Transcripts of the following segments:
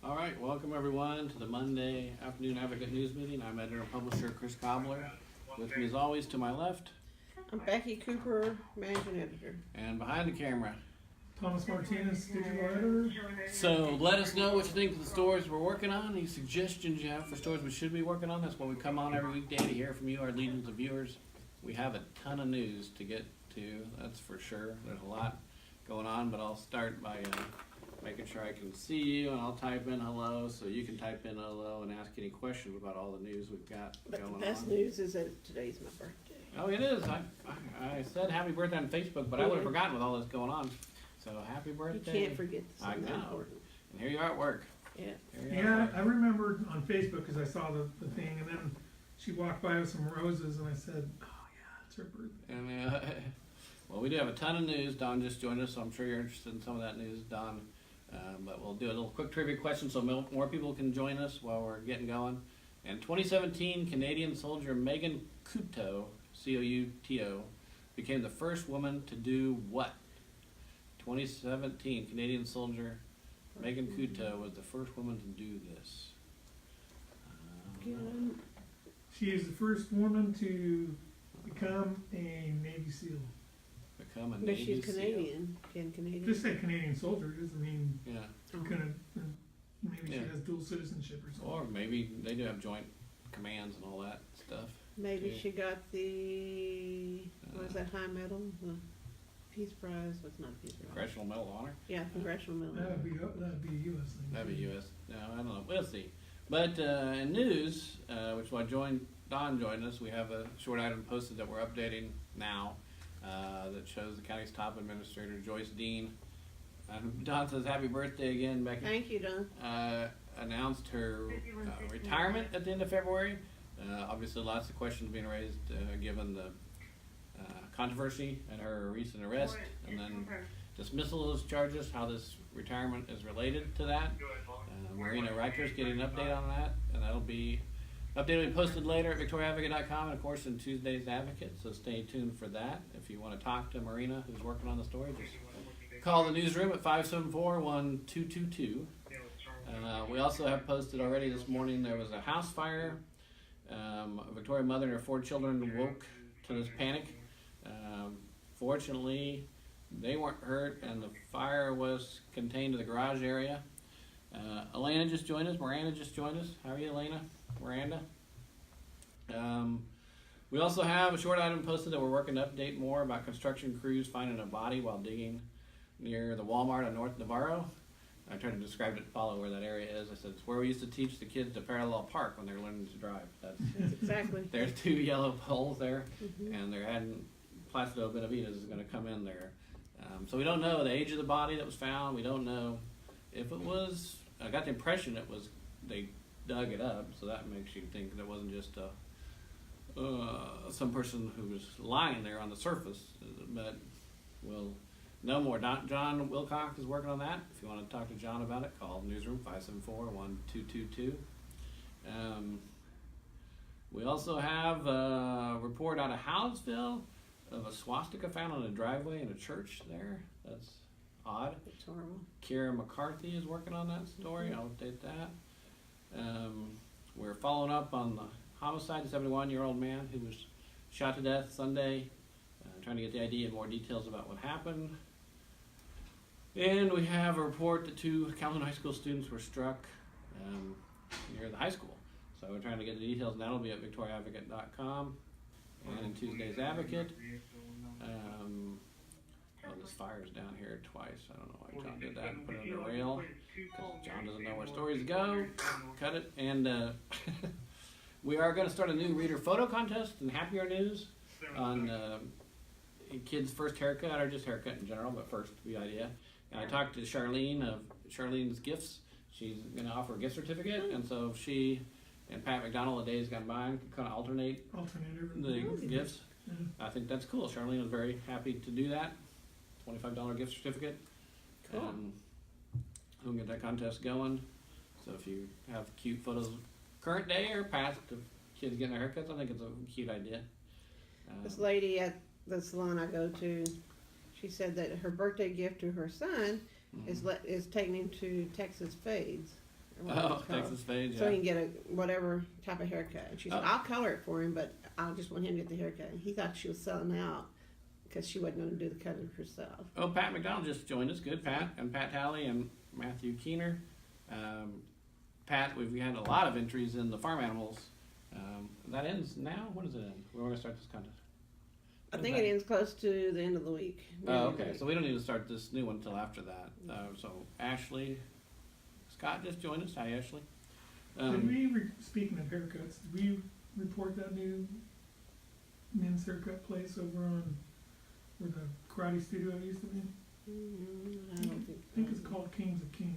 All right, welcome everyone to the Monday Afternoon Advocate News Meeting. I'm editor and publisher Chris Cobbler. With me as always to my left. I'm Becky Cooper, managing editor. And behind the camera. Thomas Martinez, digital editor. So let us know what you think of the stories we're working on, any suggestions you have for stories we should be working on. That's what we come on every weekday to hear from you, our legions of viewers. We have a ton of news to get to, that's for sure. There's a lot going on, but I'll start by making sure I can see you, and I'll type in hello so you can type in hello and ask any questions about all the news we've got But going the best on. news is that today's my birthday. Oh, it is. I said happy birthday on Facebook, but I would have forgotten with all this going on. So happy You birthday. can't forget I something know. important. And here you are at work. Yeah. Here you are Yeah, at I work. remembered on Facebook because I saw the thing, and then she walked by with some roses, and I said, "Oh yeah, it's her birthday." And well, we do have a ton of news. Don just joined us, so I'm sure you're interested in some of that news, Don. But we'll do a little quick trivia question so more people can join us while we're getting going. In 2017, Canadian soldier Megan Couto, C-O-U-T-O, became the first woman to do what? 2017, Canadian soldier Megan Couto was the first woman to do this. Again, She is the first woman to become a Navy SEAL. Become a but Navy she's SEAL. Canadian. Canadian. Just say Canadian soldier, it doesn't mean Yeah. Oh. gonna, maybe Yeah. she has dual citizenship or something. Or maybe they do have joint commands and all that stuff. Maybe Yeah. she got the, what is that, high medal? The Peace Prize? What's not Peace Prize? Congressional Medal of Honor. Yeah, Congressional Medal. That'd be a U.S. thing. That'd be U.S. No, I don't know. We'll see. But in news, which is why Don joined us, we have a short item posted that we're updating now that shows the county's top administrator, Joyce Dean. Don says happy birthday again, Becky. Thank you, Don. Announced her retirement at the end of February. Obviously, lots of questions being raised given the controversy and her recent arrest, and then dismissal of those charges, how this retirement is related to that. Marina Reicher's getting an update on that, and that'll be posted later at victoriaadvocate.com and of course in Tuesday's Advocate, so stay tuned for that. If you want to talk to Marina, who's working on the story, just call the newsroom at 574-1222. We also have posted already this morning, there was a house fire. A Victoria mother and her 4 children woke to this panic. Fortunately, they weren't hurt, and the fire was contained to the garage area. Elena just joined us. Miranda just joined us. How are you, Elena? Miranda? We also have a short item posted that we're working to update more about construction crews finding a body while digging near the Walmart on North Navarro. I tried to describe it, follow where that area is. I said, it's where we used to teach the kids to parallel park when they're learning to drive. That's exactly. There's 2 yellow poles there, Mhm. and they're adding Placido Benavides is going to come in there. So we don't know the age of the body that was found. We don't know if it was. I got the impression it was they dug it up, so that makes you think that it wasn't just some person who was lying there on the surface. But we'll know more. John Wilcox is working on that. If you want to talk to John about it, call newsroom 574-1222. We also have a report out of Hallettsville of a swastika found on a driveway in a church there. That's odd. It's horrible. Kira McCarthy is working on that story. I'll update that. We're following up on the homicide of a 71-year-old man who was shot to death Sunday. Trying to get the ID and more details about what happened. And we have a report that 2 Calhoun High School students were struck near the high school. So we're trying to get the details, and that'll be at victoriaadvocate.com. And in Tuesday's Advocate, this fire's down here twice. I don't know why John did that and put it under rail, because John doesn't know where stories go. Cut it. And we are going to start a new reader photo contest in Happier News on kids' first haircut, or just haircut in general, but first the idea. And I talked to Charlene of Charlene's Gifts. She's going to offer a gift certificate, and so if she and Pat McDonald, the days gone by, can kind of alternate the gifts. Yeah. I think that's cool. Charlene was very happy to do that. $25 gift certificate. Cool. We'll get that contest going. So if you have cute photos of current day or past of kids getting their haircuts, I think it's a cute idea. This lady at the salon I go to, she said that her birthday gift to her son is taking him to Texas Fades, or whatever Oh, it's called. Texas fade, So he yeah. can get a whatever type of haircut. And she said, Oh. I'll color it for him, but I just want him to get the haircut. And he thought she was selling out because she wasn't going to do the cutting herself. Oh, Pat McDonald just joined us. Good, Pat. And Pat Talley and Matthew Keener. Pat, we've had a lot of entries in the farm animals. That ends now? When does it end? We're going to start this contest. I think it ends close to the end of the week. Oh, okay. So we don't need to start this new one until after that. So Ashley Scott just joined us. Hi, Ashley. Did we, speaking of haircuts, did we report that new men's haircut place over on where the karate studio used to be? I don't think. I think it's called Kings of King.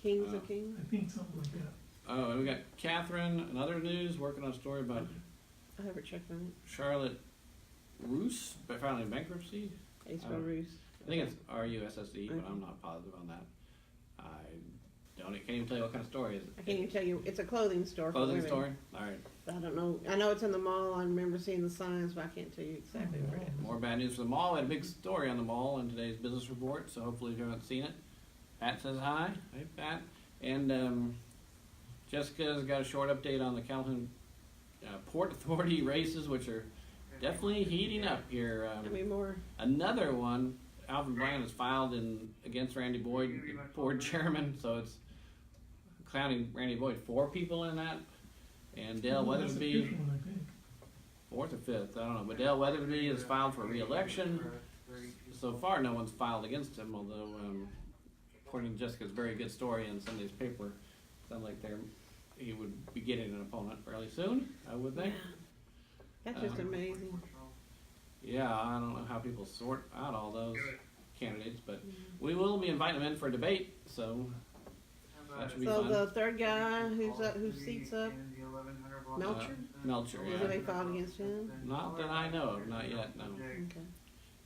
Kings of King. I think something like that. Oh, and we got Catherine in other news working on a story about I haven't checked on Charlotte Roos filing bankruptcy. it. Ace Roos. I think it's RUSSE, but I'm not positive on that. I can't even tell you what kind of story is it. I can't even tell you. It's a clothing store. For Clothing women. store? Alright. I don't know. I know it's in the mall. I remember seeing the signs, but I can't tell you exactly where it is. More bad news for the mall. We had a big story on the mall in today's business report, so hopefully if you haven't seen it. Pat says hi. Hey, Pat. And Jessica's got a short update on the Calhoun Port Authority races, which are definitely heating up here. How many more? Another one, Alvin Bryan has filed against Randy Boyd, the board chairman, so it's clowning Randy Boyd. 4 people in that, and Dale Well, that's the Weathersby, fifth one, I think. 4th or 5th, I don't know. But Dale Weathersby has filed for re-election. So far, no one's filed against him, although according to Jessica's very good story in Sunday's paper, sounds like he would be getting an opponent fairly soon, I would think. That's just amazing. Yeah, I don't know how people sort out all those candidates, but we will be inviting them in for a debate, so that should be So fun. the third guy whose seat's up, Melcher, Melcher, has yeah. anybody filed against him? Not that I know of, not yet, no. Okay.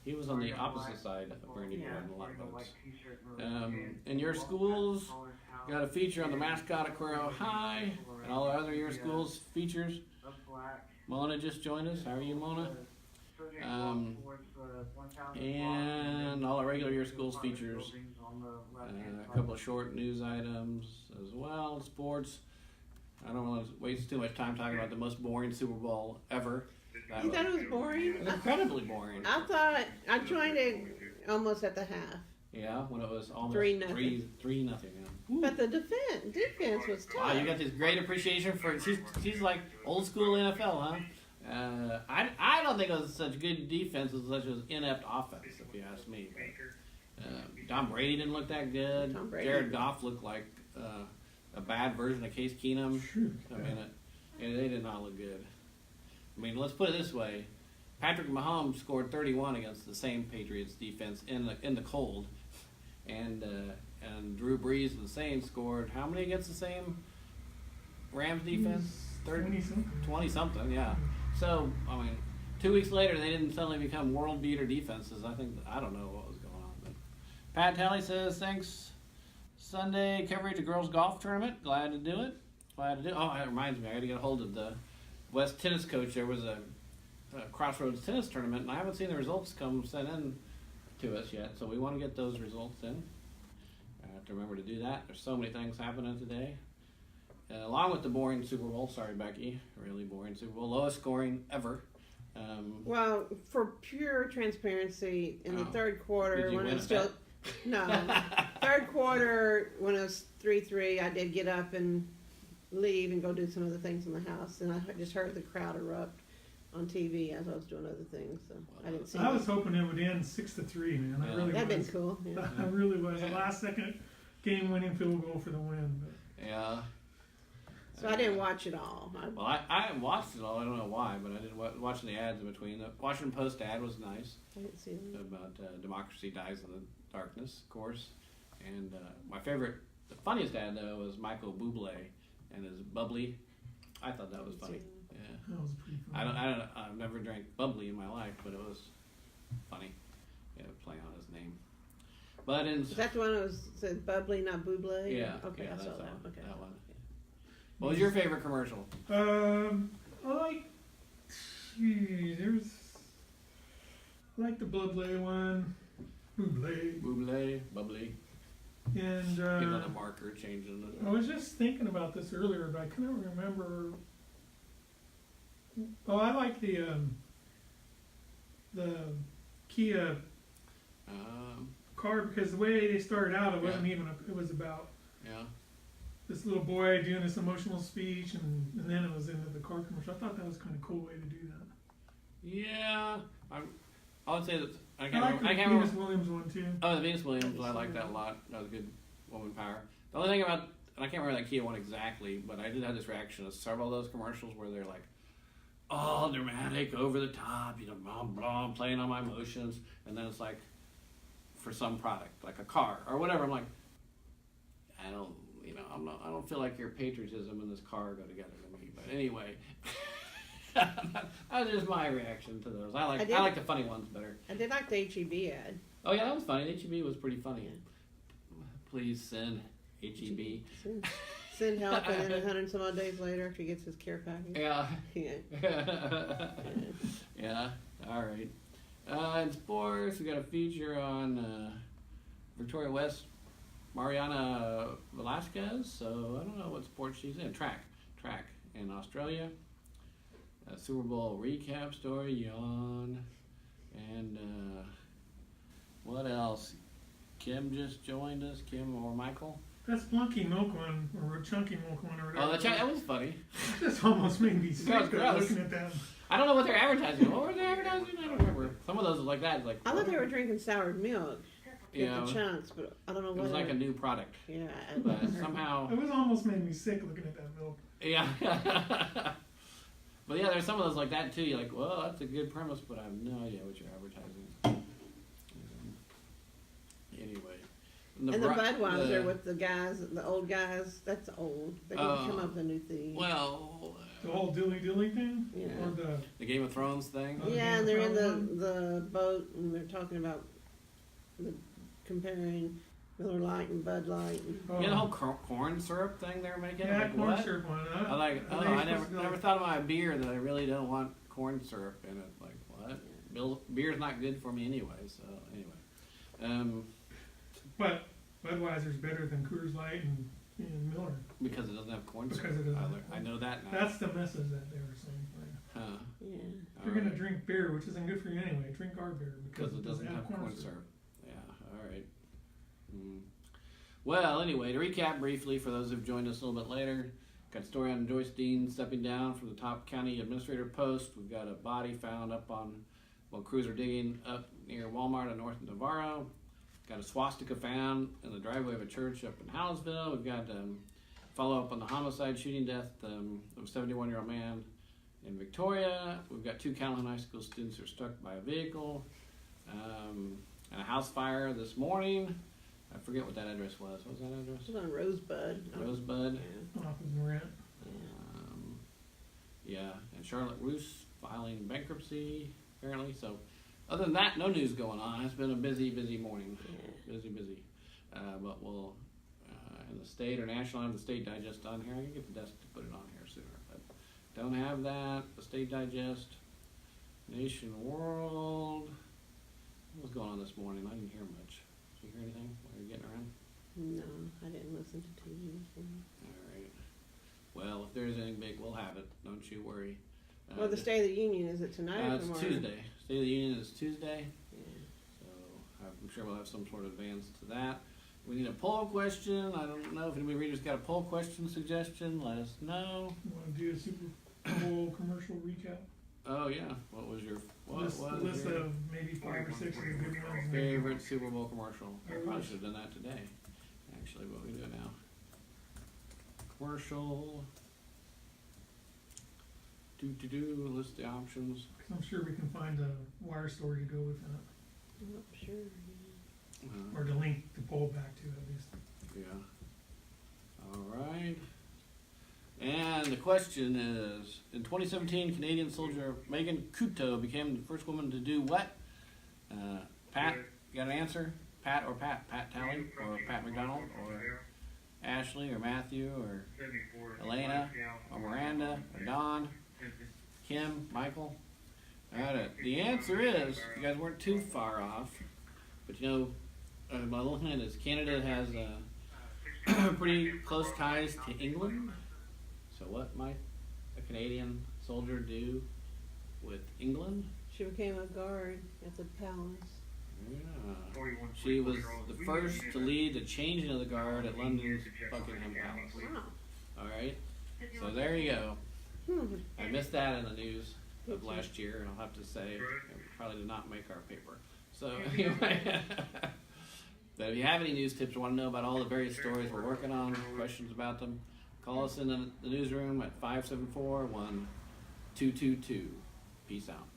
He was on the opposite side of Bernie Boyd in a lot of votes. In your schools, got a feature on the mascot at Cuero High, and all our other your schools features. Mona just joined us. How are you, Mona? And all our regular year schools features. A couple of short news items as well. Sports. I don't want to waste too much time talking about the most boring Super Bowl ever. You thought it was boring? It was incredibly boring. I thought I joined it almost at the half, Yeah, when it was almost 3-0. 3-0. Yeah. but the defense was tough. Wow, you got this great appreciation for she's like old school NFL, huh? I don't think it was such good defense as such as inept offense, if you ask me. But, Tom Brady didn't look that good. Tom Brady. Jared Goff looked like a bad version of Case Keenum. Sure. I mean, they did not look good. I mean, let's put it this way: Patrick Mahomes scored 31 against the same Patriots defense in the cold, and Drew Brees and the Saints scored how many against the same Rams defense? 20 something, yeah. So I mean, 2 weeks later they didn't suddenly become world beater defenses. I don't know what was going on. But Pat Talley says thanks. Sunday coverage of girls golf tournament. Glad to do it. Oh, that reminds me. I got to get a hold of the West tennis coach. There was a Crossroads tennis tournament, and I haven't seen the results sent in to us yet. So we want to get those results in. I have to remember to do that. There's so many things happening today. Along with the boring Super Bowl. Sorry, Becky. Really boring Super Bowl. Lowest scoring ever. Well, for pure transparency, in the Oh. third Did quarter you when win it was a still bet? no third quarter when it was 3-3, I did get up and leave and go do some other things in the house, and I just heard the crowd erupt on TV as I was doing other things, so I didn't see I it. was hoping it would end 6-3, man. I Yeah. really That'd been was. cool. Yeah. I really was. The last second game-winning field goal for the win. But Yeah. So I didn't watch it all. Well, I watched it all. I don't know why, but I did watching the ads in between. The Washington Post ad was nice I didn't see that. about democracy dies in the darkness, of course. And my favorite, the funniest ad though was Michael Bublé and his bubbly. I thought that was funny. Yeah. that was pretty fun. I've never drank bubbly in my life, but it was funny. Yeah, play on his name. But in Is that the one that was said bubbly, not buble? yeah, Okay, yeah, I that's saw that that. one. Okay. That one. What was your favorite commercial? I like the Bublé one. Bublé. Bublé, bubbly. And Give it a marker, changing it. I was just thinking about this earlier, but I couldn't remember. Oh, I like the Kia car because the way they started out, it wasn't even. It was about this little boy doing this emotional speech, and then it was into the car commercial. I thought that was kind of a cool way to do that. Yeah, I would say that I I can't like remember. the Venus Williams one too. Oh, the Venus Williams, I like that a lot. That was good woman power. The only thing about, and I can't remember that Kia one exactly, but I did have this reaction to several of those commercials where they're like, all dramatic, over the top, you know, blah, blah, playing on my emotions, and then it's like, for some product, like a car or whatever, I'm like, I don't feel like your patriotism and this car go together to me. But anyway, that was just my reaction to those. I like the funny ones better. I did like the HEB ad. Oh yeah, that was funny. HEB was pretty funny. Please send HEB. Send help, and then 100 and some odd days later, after he gets his care package. Yeah. Yeah. Yeah. All right. In sports, we got a feature on Victoria West, Mariana Velasquez. So I don't know what sport she's in. Track in Australia. Super Bowl recap story, yawn, and what else? Kim just joined us. Kim or Michael? That's Plunky Milk one, or Chunky Milk one, or whatever. Oh, that was funny. This almost made me sick was gross. looking at that. I don't know what they're advertising. What were they advertising? I don't remember. Some of those was like that. Like I thought they were drinking soured milk. Yeah, With the chunks, but I don't know it what. was like a new product. Yeah. But somehow. It was almost made me sick looking at that milk. Yeah. But yeah, there's some of those like that too. You're like, well, that's a good premise, but I have no idea what you're advertising. Anyway. And the Budweiser with the guys, the old guys, that's old. They didn't come up with a new thing. Well, The whole dilly thing? Yeah. Or the Game of Thrones thing. Yeah, and they're in the boat, and they're talking about comparing Miller Lite and Bud Light. And, Yeah, the whole corn syrup thing they're making. Yeah, like, corn what? syrup one. I never thought of my beer that I really don't want corn syrup in it. Like, what? Beer's not good for me anyway, so anyway. But Budweiser's better than Coors Light and Miller. Because it doesn't have corn syrup. Because it doesn't. I know that now. That's the message that they were saying. Huh. yeah. If you're going to drink beer, which isn't good for you anyway, drink our beer Because it doesn't have corn syrup. Yeah, alright. Well, anyway, to recap briefly for those who've joined us a little bit later, got a story on Joyce Dean stepping down from the top county administrator post. We've got a body found up crews are digging up near Walmart in North Navarro. Got a swastika found in the driveway of a church up in Hallettsville. We've got follow up on the homicide shooting death of a 71-year-old man in Victoria. We've got 2 Callahan High School students who were struck by a vehicle. And a house fire this morning. I forget what that address was. What was that address? It was on Rosebud. Rosebud. Off of Morant. Yeah, and Charlotte Roos filing bankruptcy, apparently. So, other than that, no news going on. It's been a busy morning. Busy. But we'll, in the state or national, I have the State Digest on here. I can get the desk to put it on here sooner. But don't have that. The State Digest, Nation World. What was going on this morning? I didn't hear much. Did you hear anything while you're getting around? No, I didn't listen to TV. So. Alright. Well, if there's anything big, we'll have it. Don't you worry. Well, the State of the Union, is it tonight or it's tomorrow? Tuesday. State of the Union is Tuesday. Yeah. So I'm sure we'll have some sort of advance to that. We need a poll question. I don't know if anybody readers got a poll question suggestion. Let us know. You want to do a Super Bowl commercial recap? Oh yeah. What was your List of maybe 5 or 6 of the good ones. favorite Super Bowl commercial? I probably should have done that today. Actually, what we do now. Commercial. List the options. I'm sure we can find a wire story to go with that. I'm not sure. Or to link the poll back to at least. Yeah. Alright. And the question is, in 2017, Canadian soldier Megan Couto became the first woman to do what? Pat, you got an answer? Pat or Pat? Pat Talley or Pat McDonald or Ashley or Matthew or Elena or Miranda or Don? Kim? Michael? Alright, the answer is, you guys weren't too far off, but you know, my little hint is Canada has pretty close ties to England. So what might a Canadian soldier do with England? She became a guard at the palace. Yeah. She was the first to lead the changing of the guard at London's Buckingham Palace. Wow. All right. So there you go. Hmm. I missed that in the news of last year, and I'll have to say it probably did not make our paper. So anyway, but if you have any news tips or want to know about all the various stories we're working on, questions about them, call us in the newsroom at 574-1222. Peace out.